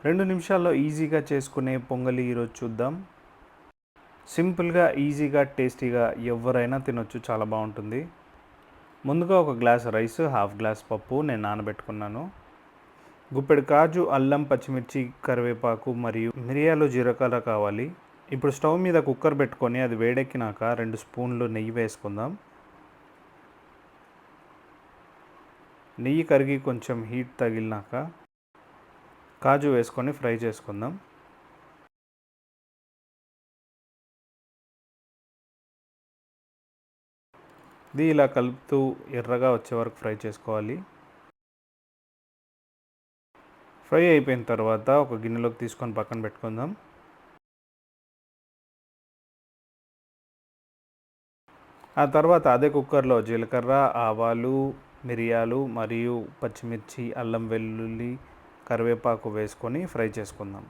2 నిమిషాల్లో ఈజీగా చేసుకునే పొంగలి ఈరోజు చూద్దాం. సింపుల్గా, ఈజీగా, టేస్టీగా ఎవరైనా తినొచ్చు. చాలా బాగుంటుంది. ముందుగా ఒక గ్లాస్ రైస్, హాఫ్ గ్లాస్ పప్పు నేను నానబెట్టుకున్నాను. గుప్పెడు కాజు, అల్లం, పచ్చిమిర్చి, కరివేపాకు మరియు మిరియాలు, జీలకర్ర కావాలి. ఇప్పుడు స్టవ్ మీద కుక్కర్ పెట్టుకొని అది వేడెక్కినాక 2 స్పూన్లు నెయ్యి వేసుకుందాం. నెయ్యి కరిగి కొంచెం హీట్ తగిలినాక కాజు వేసుకొని ఫ్రై చేసుకుందాం. ఇది ఇలా కలుపుతూ ఎర్రగా వచ్చే వరకు ఫ్రై చేసుకోవాలి. ఫ్రై అయిపోయిన తర్వాత ఒక గిన్నెలోకి తీసుకొని పక్కన పెట్టుకుందాం. ఆ తర్వాత అదే కుక్కర్లో జీలకర్ర, ఆవాలు, మిరియాలు మరియు పచ్చిమిర్చి, అల్లం వెల్లుల్లి, కరివేపాకు వేసుకొని ఫ్రై చేసుకుందాం.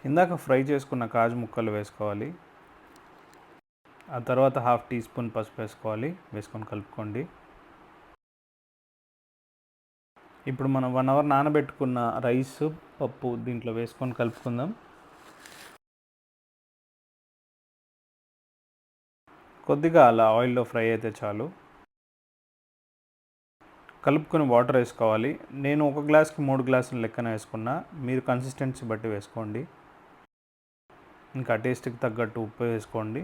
ఇందాక ఫ్రై చేసుకున్న కాజు ముక్కలు వేసుకోవాలి. ఆ తర్వాత హాఫ్ టీ స్పూన్ పసుపు వేసుకొని కలుపుకోండి. ఇప్పుడు మనం 1 అవర్ నానబెట్టుకున్న రైస్, పప్పు దీంట్లో వేసుకొని కలుపుకుందాం. కొద్దిగా అలా ఆయిల్లో ఫ్రై అయితే చాలు. కలుపుకొని వాటర్ వేసుకోవాలి. నేను ఒక గ్లాస్కి 3 గ్లాసుల లెక్కన వేసుకున్నా. మీరు కన్సిస్టెన్సీ బట్టి వేసుకోండి. ఇంకా టేస్ట్కి తగ్గట్టు ఉప్పు వేసుకోండి.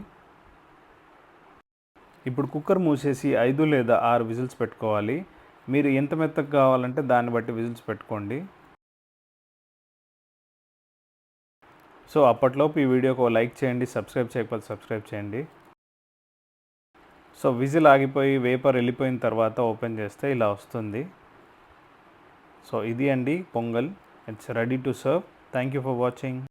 ఇప్పుడు కుక్కర్ మూసేసి 5 లేదా 6 విజిల్స్ పెట్టుకోవాలి. మీరు ఎంత మెత్తగా కావాలంటే దాన్ని బట్టి విజిల్స్ పెట్టుకోండి. సో అప్పట్లోపు ఈ వీడియోకి ఒక లైక్ చేయండి. సబ్స్క్రైబ్ చేయకపోతే సబ్స్క్రైబ్ చేయండి. సో విజిల్ ఆగిపోయి వేపర్ వెళ్ళిపోయిన తర్వాత ఓపెన్ చేస్తే ఇలా వస్తుంది. సో ఇది అండి pongal. It's ready to serve. Thank you for watching.